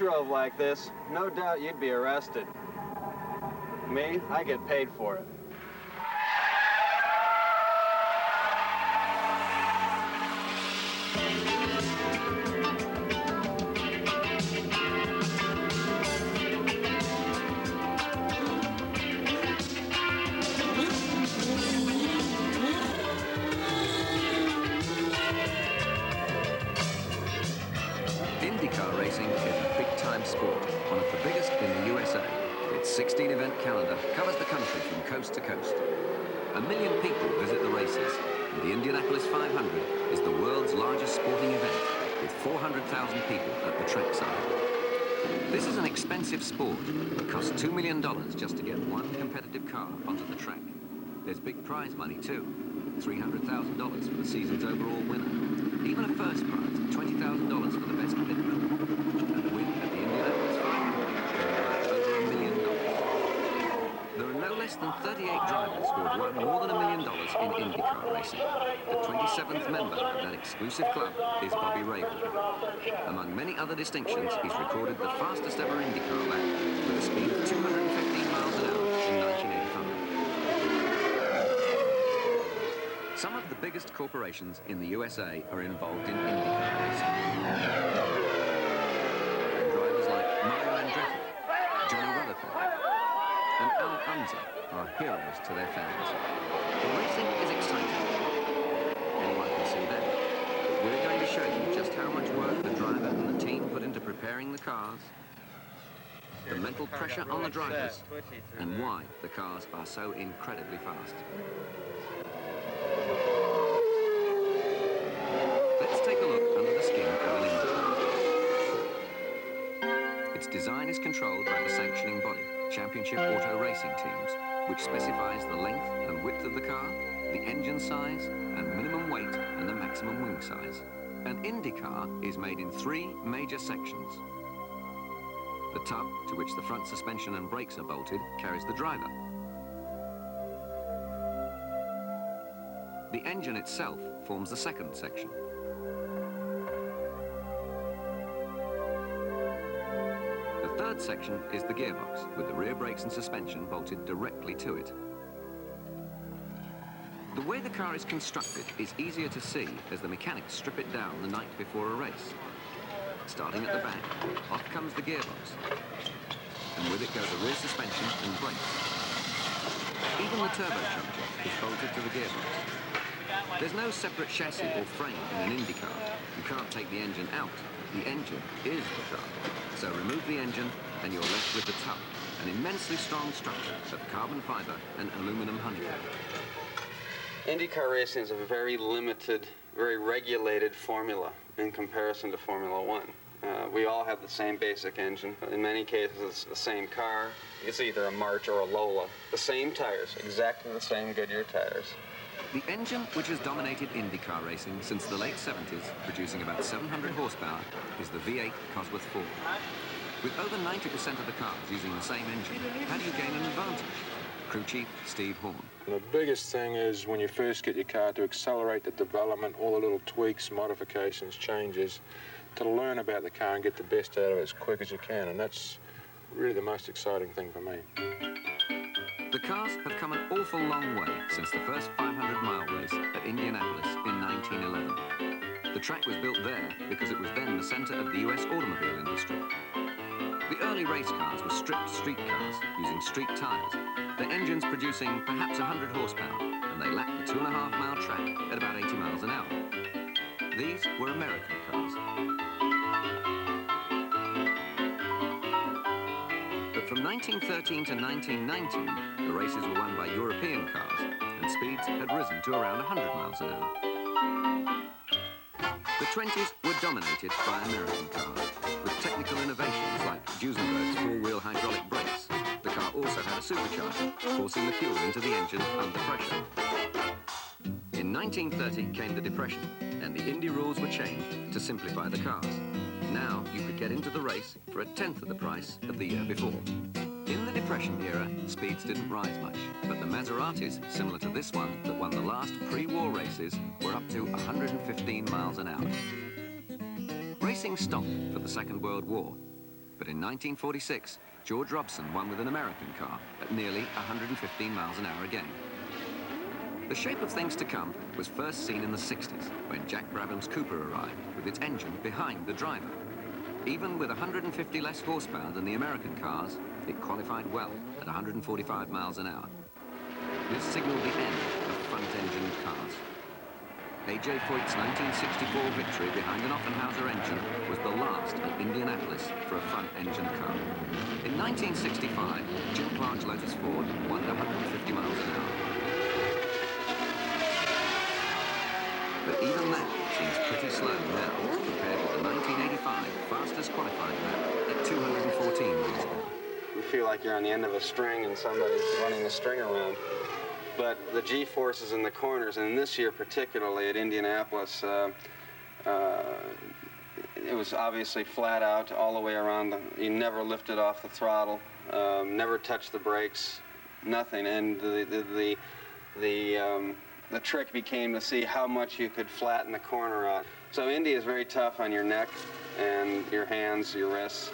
drove like this, no doubt you'd be arrested. Me, I get paid for it. IndyCar racing is a big-time sport, one of the biggest in the USA. Its 16-event calendar covers the country from coast to coast. 1 million people visit the races, and the Indianapolis 500 is the world's largest sporting event, with 400,000 people at the trackside. This is an expensive sport. It costs $2 million just to get one competitive car onto the track. There's big prize money too, $300,000 for the season's overall winner. Even a first prize, $20,000 for the best pit run. And the win at the Indianapolis 500 is over $1 million. There are no less than 38 drivers who have won more than $1 million in IndyCar racing. The 27th member of that exclusive club is Bobby Rahal. Among many other distinctions, he's recorded the fastest ever IndyCar lap with a speed of 215 miles an hour in 1985. Some of the biggest corporations in the USA are involved in IndyCar racing. Drivers like Mario Andretti, Johnny Rutherford, and Al Unser are heroes to their fans. The racing is exciting. Anyone can see that. But we're going to show you just how much work the driver and the team put into preparing the cars, the mental pressure on the drivers, and why the cars are so incredibly fast. Let's take a look under the skin of an IndyCar. Its design is controlled by the sanctioning body, Championship Auto Racing Teams, which specifies the length and width of the car, the engine size, and minimum weight and the maximum wing size. An IndyCar is made in 3 major sections. The tub, to which the front suspension and brakes are bolted, carries the driver. The engine itself forms the second section. The third section is the gearbox, with the rear brakes and suspension bolted directly to it. The way the car is constructed is easier to see as the mechanics strip it down the night before a race. Starting at the back, off comes the gearbox, and with it go the rear suspension and brakes. Even the turbocharger is bolted to the gearbox. There's no separate chassis or frame in an IndyCar. You can't take the engine out. The engine is the car. So remove the engine and you're left with the tub, an immensely strong structure of carbon fiber and aluminum honeycomb. IndyCar racing is a very limited, very regulated formula in comparison to Formula One. We all have the same basic engine. In many cases, it's the same car. It's either a March or a Lola. The same tires, exactly the same Goodyear tires. The engine, which has dominated IndyCar racing since the late 70s, producing about 700 horsepower, is the V8 Cosworth 4. With over 90% of the cars using the same engine, how do you gain an advantage? Crew Chief Steve Horn. The biggest thing is when you first get your car to accelerate the development, all the little tweaks, modifications, changes, to learn about the car and get the best out of it as quick as you can, and that's really the most exciting thing for me. The cars have come an awful long way since the first 500-mile race at Indianapolis in 1911. The track was built there because it was then the center of the US automobile industry. The early race cars were stripped street cars using street tires, their engines producing perhaps 100 horsepower, and they lapped the 2.5-mile track at about 80 miles an hour. These were American cars. But from 1913 to 1919, the races were won by European cars, and speeds had risen to around 100 miles an hour. The 20s were dominated by American cars, with technical innovations like Duesenberg's 4-wheel hydraulic brakes. The car also had a supercharger, forcing the fuel into the engine under pressure. In 1930 came the Depression, and the Indy rules were changed to simplify the cars. Now you could get into the race for 1/10 of the price of the year before. In the Depression era, speeds didn't rise much, but the Maseratis, similar to this one, that won the last pre-war races, were up to 115 miles an hour. Racing stopped for the Second World War, But in 1946, George Robson won with an American car at nearly 115 miles an hour again. The shape of things to come was first seen in the 60s, when Jack Brabham's Cooper arrived with its engine behind the driver. Even with 150 less horsepower than the American cars, it qualified well at 145 miles an hour. This signaled the end of front-engine cars. A.J. Foyt's 1964 victory behind an Offenhauser engine was the last at Indianapolis for a front-engine car. In 1965, Jim Clark's Lotus Ford won at 150 miles an hour. But even that seems pretty slow now compared with the 1985 fastest qualifying lap at 214 miles an hour. You feel like you're on the end of a string and somebody's running the string around. But the G-forces in the corners, and this year particularly at Indianapolis, it was obviously flat out all the way around. You never lifted off the throttle, never touched the brakes, nothing. And the trick became to see how much you could flatten the corner out. So Indy is very tough on your neck and your hands, your wrists.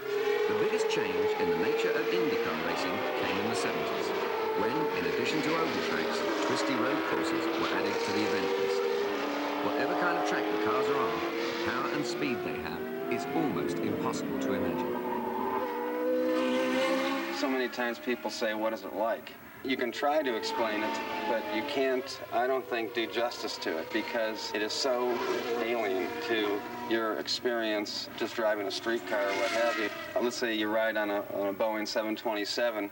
The biggest change in the nature of IndyCar racing came in the 70s, when, in addition to oval tracks, twisty road courses were added to the event list. Whatever kind of track the cars are on, the power and speed they have is almost impossible to imagine. So many times people say, what is it like? You can try to explain it, but you can't, I don't think, do justice to it because it is so alien to your experience just driving a streetcar or what have you. Let's say you ride on a Boeing 727.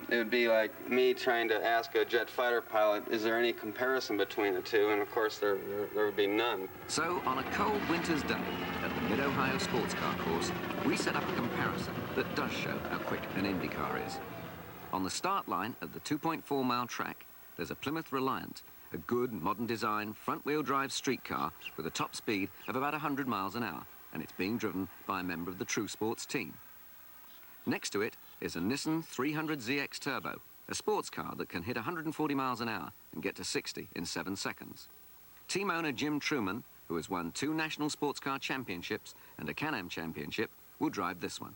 It would be like me trying to ask a jet fighter pilot, is there any comparison between the two? And of course, there would be none. So, on a cold winter's day at the Mid-Ohio Sports Car Course, we set up a comparison that does show how quick an IndyCar is. On the start line of the 2.4-mile track, there's a Plymouth Reliant, a good, modern design, front-wheel drive streetcar with a top speed of about 100 miles an hour, and it's being driven by a member of the True Sports team. Next to it is a Nissan 300ZX Turbo, a sports car that can hit 140 miles an hour and get to 60 in 7 seconds. Team owner Jim Truman, who has won 2 national sports car championships and a Can-Am championship, will drive this one.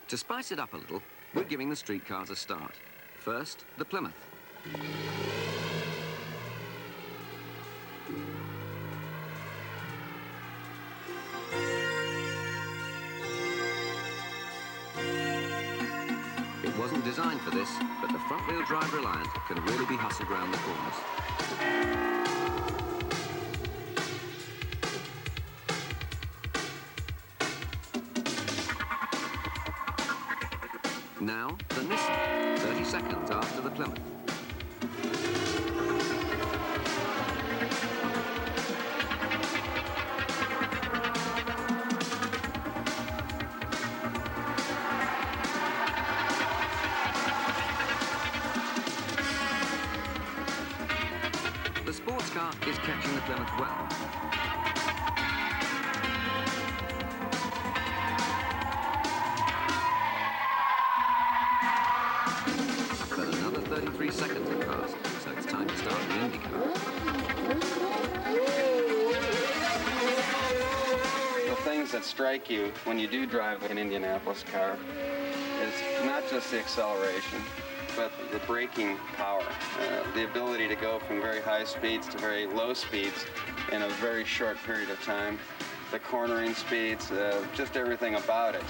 To spice it up a little, we're giving the streetcars a start. First, the Plymouth. It wasn't designed for this, but the front-wheel drive Reliant can really be hustled around the corners. Now, the Nissan, 30 seconds after the Plymouth. The sports car is catching the Plymouth well. But another 33 seconds have passed, so it's time to start the IndyCar. The things that strike you when you do drive an Indianapolis car is not just the acceleration, but the braking power, the ability to go from very high speeds to very low speeds in a very short period of time, the cornering speeds, just everything about it.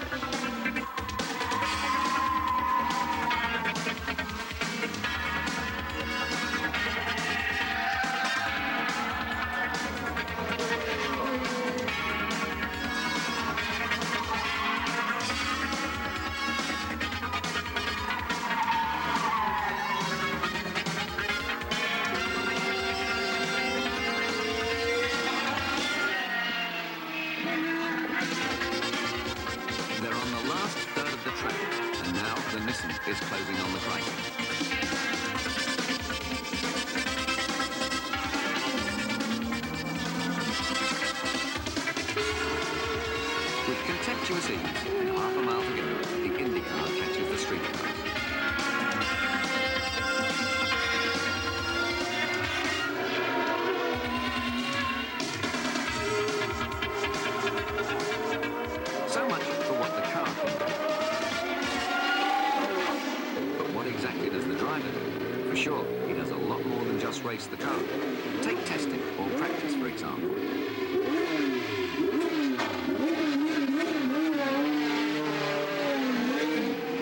They're on the last third of the track, and now the Nissan is closing on the right. With contemptuous ease, and half a mile to go, the IndyCar catches the streetcars. So much for sure he does a lot more than just race the car. Take testing or practice, for example.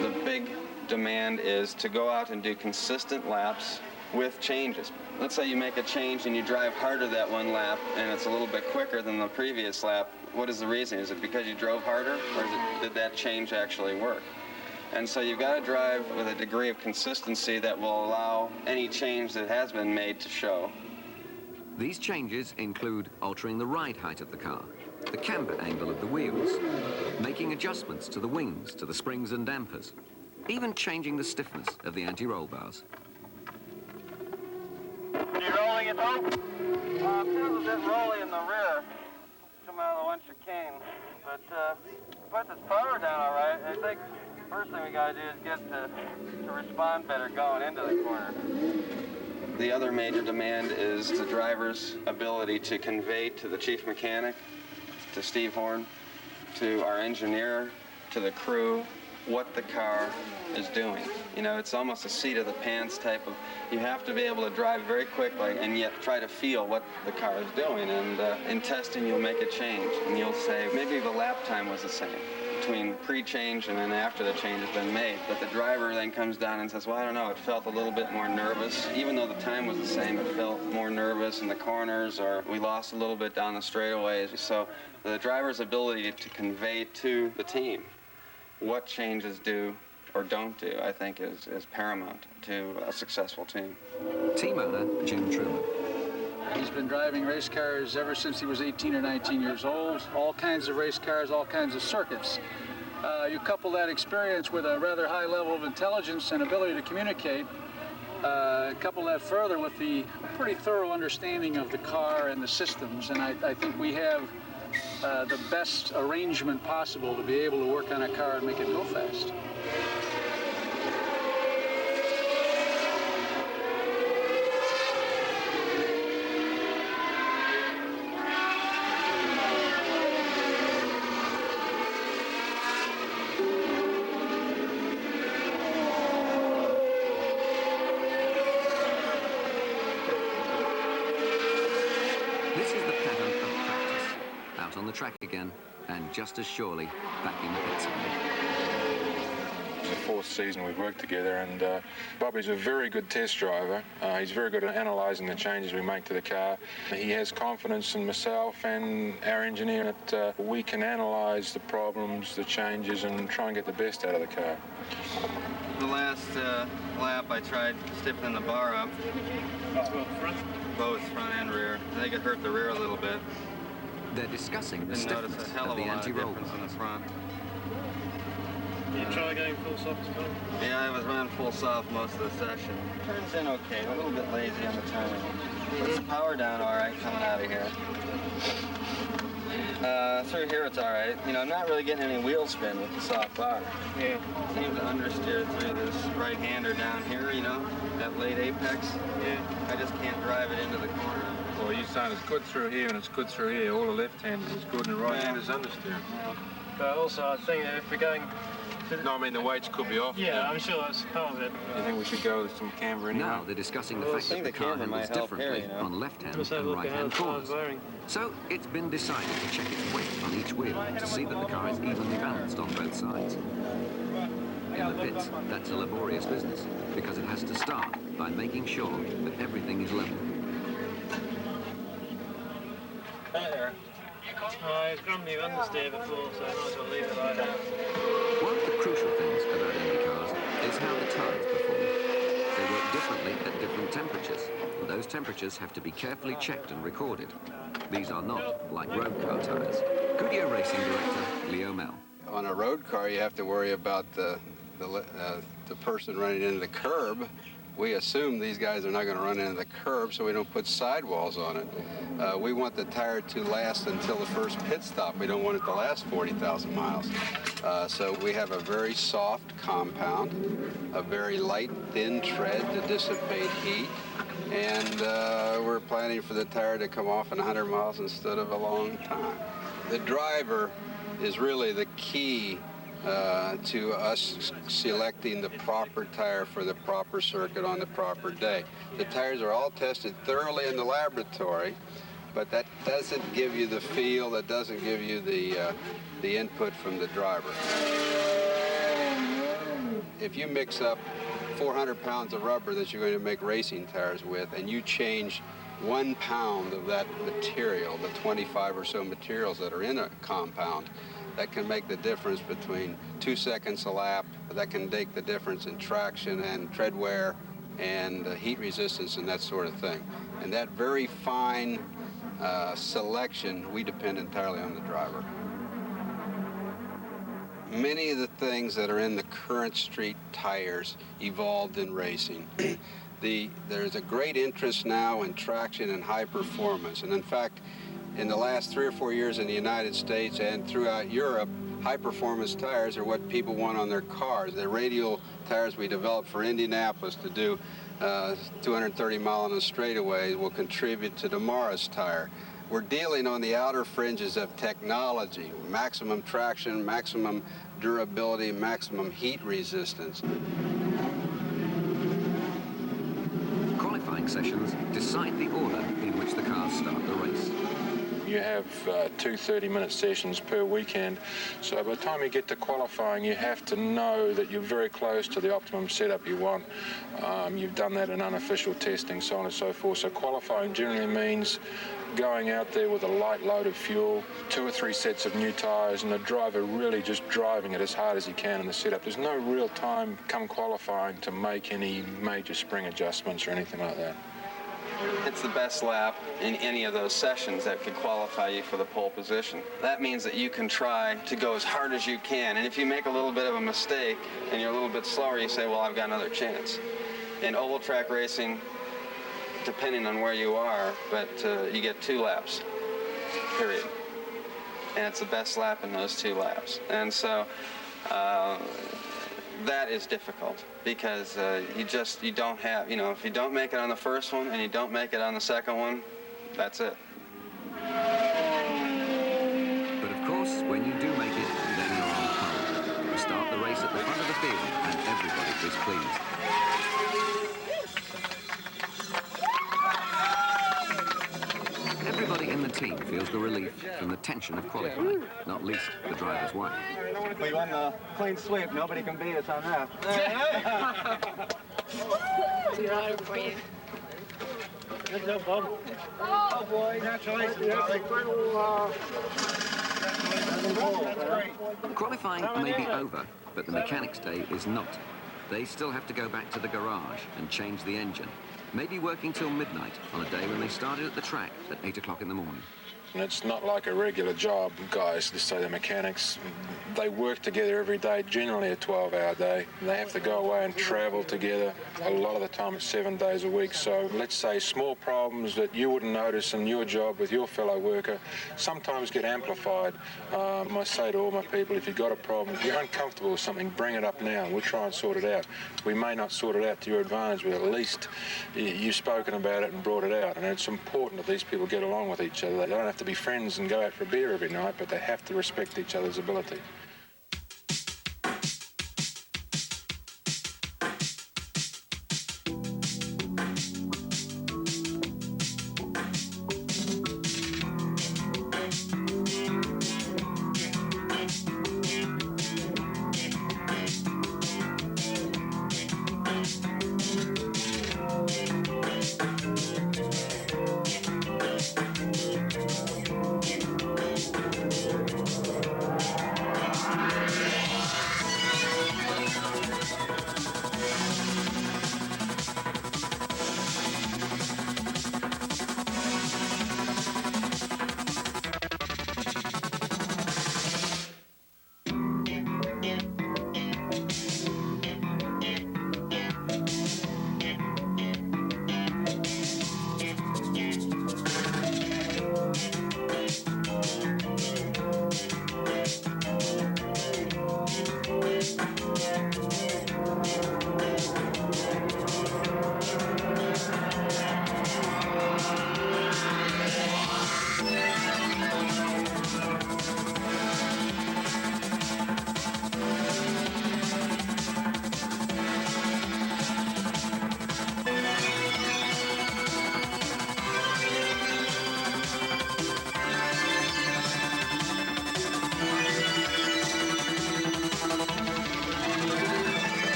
The big demand is to go out and do consistent laps with changes. Let's say you make a change and you drive harder that one lap and it's a little bit quicker than the previous lap. What is the reason? Is it because you drove harder, or did that change actually work? And so you've got to drive with a degree of consistency that will allow any change that has been made to show. These changes include altering the ride height of the car, the camber angle of the wheels, making adjustments to the wings, to the springs and dampers, even changing the stiffness of the anti-roll bars. Are you rolling it though? Feels a bit rolly in the rear, coming out of the one chicane, but put this power down all right. I think first thing we got to do is get to respond better going into the corner. The other major demand is the driver's ability to convey to the chief mechanic, to Steve Horn, to our engineer, to the crew, what the car is doing. You know, it's almost a seat of the pants type of, you have to be able to drive very quickly and yet try to feel what the car is doing. And in testing, you'll make a change and you'll say, maybe the lap time was the same between pre-change and then after the change has been made. But the driver then comes down and says, well, I don't know, it felt a little bit more nervous. Even though the time was the same, it felt more nervous in the corners, or we lost a little bit down the straightaways. So the driver's ability to convey to the team what changes do or don't do, I think, is paramount to a successful team. Team owner Jim Truman. He's been driving race cars ever since he was 18 or 19 years old. All kinds of race cars, all kinds of circuits. You couple that experience with a rather high level of intelligence and ability to communicate. Couple that further with the pretty thorough understanding of the car and the systems, and I think we have the best arrangement possible to be able to work on a car and make it go fast. Track again, and just as surely back in the pits again. It's the fourth season we've worked together, and Bobby's a very good test driver. He's very good at analysing the changes we make to the car. He has confidence in myself and our engineer that we can analyse the problems, the changes, and try and get the best out of the car. The last lap I tried stiffening the bar up. Both front and rear. I think it hurt the rear a little bit. They're discussing the Didn't stiffness notice a hell of of the a lot of anti-roll difference bar. in the front. You try going full soft as well? Yeah, I was running full soft most of the session. Turns in okay, a little bit lazy on the turning. Puts the power down all right coming out of here. Through here it's all right. You know, I'm not really getting any wheel spin with the soft bar. Yeah. Seems to understeer through this right-hander down here, you know, that late apex. Yeah. I just can't drive it into the corner. Well, you're saying it's good through here and it's good through here. All the left-handers is good and the right-handers understeer. Yeah. But also, I think that if we're going... No, I mean, the weights could be off. Yeah, I'm sure that's part of it. You think we should go with some camber in Now here? they're discussing the Well, I fact that think the the car camber handles might help differently here, you know. on left-hand Just have a and look at how right-hand the car's corners. wearing. So it's been decided to check its weight on each wheel to see that the car is evenly balanced on both sides. In the pits, that's a laborious business because it has to start by making sure that everything is level. Hi there. It's grumbly understeer before, so I might as well leave it like that. One of the crucial things about Indy cars is how the tyres perform. They work differently at different temperatures, and those temperatures have to be carefully checked and recorded. These are not like road car tyres. Goodyear Racing Director Leo Mel. On a road car, you have to worry about the person running into the curb. We assume these guys are not going to run into the curb, so we don't put sidewalls on it. We want the tire to last until the first pit stop. We don't want it to last 40,000 miles. So we have a very soft compound, a very light, thin tread to dissipate heat, and we're planning for the tire to come off in 100 miles instead of a long time. The driver is really the key to us selecting the proper tire for the proper circuit on the proper day. The tires are all tested thoroughly in the laboratory, but that doesn't give you the feel, that doesn't give you the input from the driver. If you mix up 400 pounds of rubber that you're going to make racing tires with, and you change 1 pound of that material, the 25 or so materials that are in a compound, that can make the difference between 2 seconds a lap. That can make the difference in traction and tread wear and heat resistance and that sort of thing. And that very fine selection, we depend entirely on the driver. Many of the things that are in the current street tires evolved in racing. There's a great interest now in traction and high performance. And in fact, in the last 3 or 4 years in the United States and throughout Europe, high performance tires are what people want on their cars. The radial tires we developed for Indianapolis to do 230 mile on a straightaway will contribute to tomorrow's tire. We're dealing on the outer fringes of technology, maximum traction, maximum durability, maximum heat resistance. Qualifying sessions decide the order in which the cars start the race. You have 2 30-minute sessions per weekend, so by the time you get to qualifying, you have to know that you're very close to the optimum setup you want. You've done that in unofficial testing, so on and so forth. So qualifying generally means going out there with a light load of fuel, 2 or 3 sets of new tyres, and the driver really just driving it as hard as he can in the setup. There's no real time come qualifying to make any major spring adjustments or anything like that. It's the best lap in any of those sessions that could qualify you for the pole position. That means that you can try to go as hard as you can, and if you make a little bit of a mistake and you're a little bit slower, you say, well, I've got another chance. In oval track racing, depending on where you are, but you get 2 laps, period. And it's the best lap in those 2 laps. And so that is difficult because you don't have, if you don't make it on the first one and you don't make it on the second one, that's it. But of course, when you do make it, then you're on pole. You start the race at the front of the field and everybody is pleased. Everybody in the team feels the relief from the tension of qualifying, not least the driver's wife. We won the clean sweep. Nobody can beat us on that. For you. Good job, Bob. Oh, boy. Congratulations. Qualifying may be over, but the mechanics' day is not. They still have to go back to the garage and change the engine. Maybe working till midnight on a day when they started at the track at 8 o'clock in the morning. And it's not like a regular job, guys. Let's say the mechanics, they work together every day, generally a 12-hour day. They have to go away and travel together. A lot of the time it's 7 days a week. So let's say small problems that you wouldn't notice in your job with your fellow worker sometimes get amplified. I say to all my people, if you've got a problem, if you're uncomfortable with something, bring it up now and we'll try and sort it out. We may not sort it out to your advantage, but at least you've spoken about it and brought it out. And it's important that these people get along with each other. They don't have to be friends and go out for a beer every night, but they have to respect each other's ability.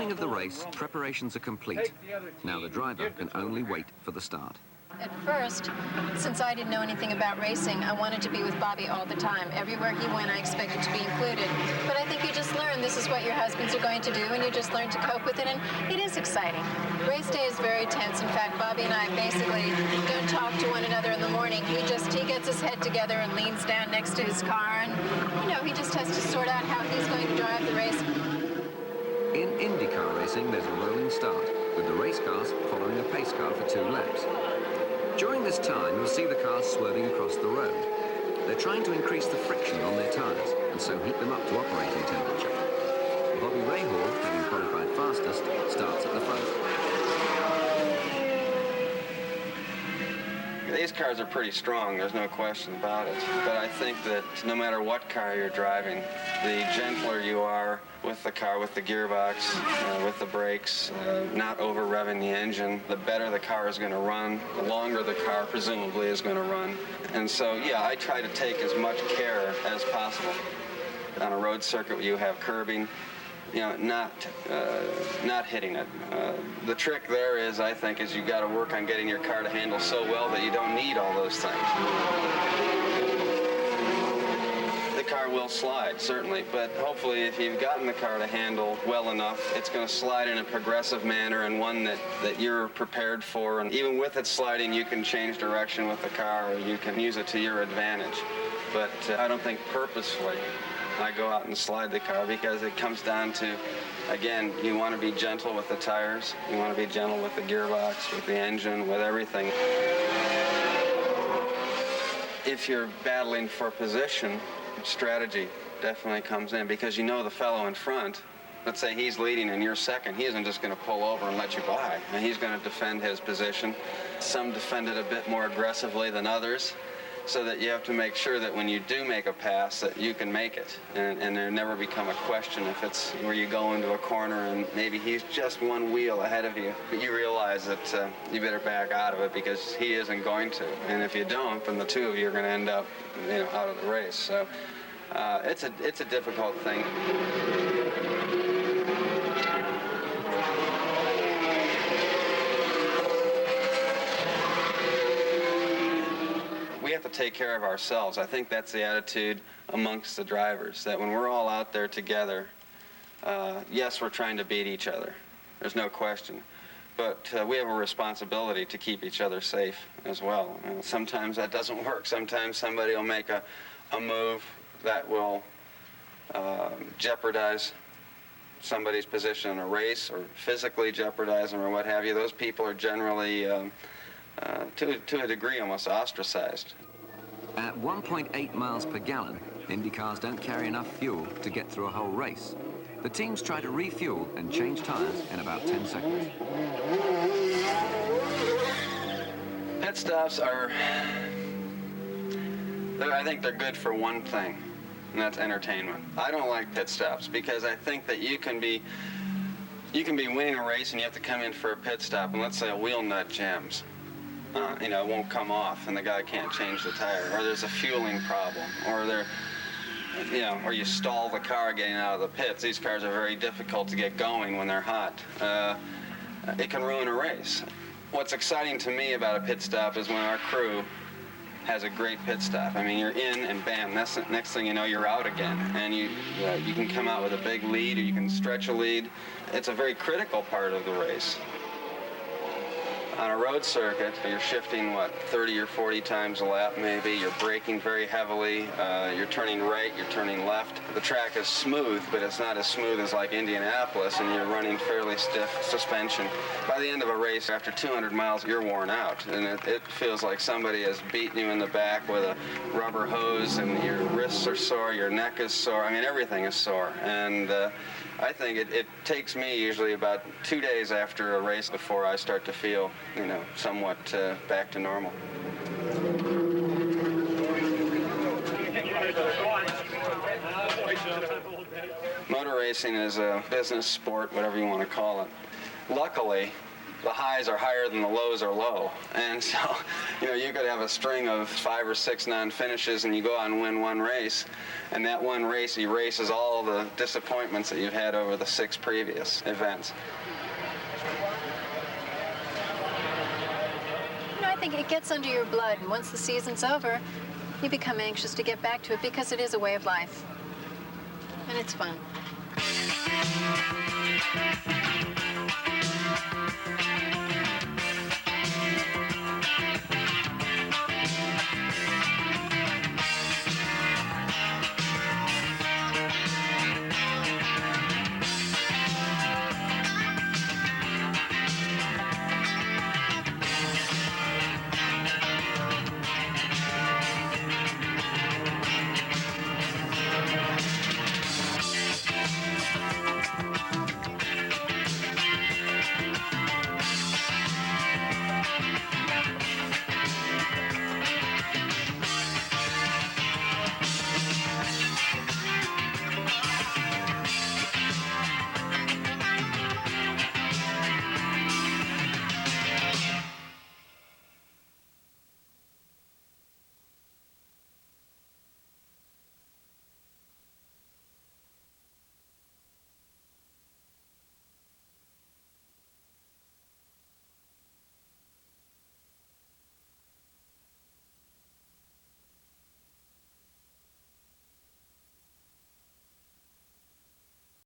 morning of the race, preparations are complete. Now the driver can only wait for the start. At first, since I didn't know anything about racing, I wanted to be with Bobby all the time. Everywhere he went, I expected to be included. But I think you just learn this is what your husbands are going to do, and you just learn to cope with it, and it is exciting. Race day is very tense. In fact, Bobby and I basically don't talk to one another in the morning. He gets his head together and leans down next to his car, and, you know, he just has to sort out how he's going to drive the race. In IndyCar racing, there's a rolling start, with the race cars following a pace car for 2 laps. During this time, you'll see the cars swerving across the road. They're trying to increase the friction on their tyres and so heat them up to operating temperature. Bobby Rahal, having qualified fastest, starts at the front. These cars are pretty strong, there's no question about it. But I think that no matter what car you're driving, the gentler you are with the car, with the gearbox, with the brakes, not over-revving the engine, the better the car is going to run, the longer the car presumably is going to run. And so, yeah, I try to take as much care as possible. On a road circuit where you have curbing, you know, not hitting it. The trick there is, I think, is you've got to work on getting your car to handle so well that you don't need all those things. The car will slide, certainly, but hopefully if you've gotten the car to handle well enough, it's going to slide in a progressive manner and one that you're prepared for. And even with it sliding, you can change direction with the car, or you can use it to your advantage. But I don't think purposefully I go out and slide the car, because it comes down to, again, you want to be gentle with the tires, you want to be gentle with the gearbox, with the engine, with everything. If you're battling for position, strategy definitely comes in, because you know the fellow in front, let's say he's leading and you're second, he isn't just going to pull over and let you by, and he's going to defend his position. Some defend it a bit more aggressively than others, so that you have to make sure that when you do make a pass that you can make it, and there never become a question if it's where you go into a corner and maybe he's just one wheel ahead of you, but you realize that you better back out of it because he isn't going to, and if you don't, then the two of you are going to end up, you know, out of the race. So it's a difficult thing. We have to take care of ourselves. I think that's the attitude amongst the drivers, that when we're all out there together, yes, we're trying to beat each other. There's no question. But we have a responsibility to keep each other safe as well. And sometimes that doesn't work. Sometimes somebody will make a move that will jeopardize somebody's position in a race, or physically jeopardize them, or what have you. Those people are generally to a degree almost ostracized. At 1.8 miles per gallon, Indy cars don't carry enough fuel to get through a whole race. The teams try to refuel and change tires in about 10 seconds. Pit stops are, I think they're good for one thing, and that's entertainment. I don't like pit stops because I think that you can be winning a race and you have to come in for a pit stop, and let's say a wheel nut jams. You know, it won't come off and the guy can't change the tire, or there's a fueling problem, or or you stall the car getting out of the pits. These cars are very difficult to get going when they're hot. It can ruin a race. What's exciting to me about a pit stop is when our crew has a great pit stop. I mean, you're in and bam, next thing you know, you're out again, and you can come out with a big lead, or you can stretch a lead. It's a very critical part of the race. On a road circuit, you're shifting, 30 or 40 times a lap maybe. You're braking very heavily. You're turning right, you're turning left. The track is smooth, but it's not as smooth as like Indianapolis, and you're running fairly stiff suspension. By the end of a race, after 200 miles, you're worn out, and it feels like somebody has beaten you in the back with a rubber hose, and your wrists are sore, your neck is sore. I mean, everything is sore. And I think it takes me usually about 2 days after a race before I start to feel, somewhat back to normal. Motor racing is a business sport, whatever you want to call it. Luckily, the highs are higher than the lows are low. And so, you know, you could have a string of 5 or 6 non-finishes and you go out and win one race, and that one race erases all the disappointments that you've had over the 6 previous events. You know, I think it gets under your blood, and once the season's over, you become anxious to get back to it because it is a way of life. And it's fun.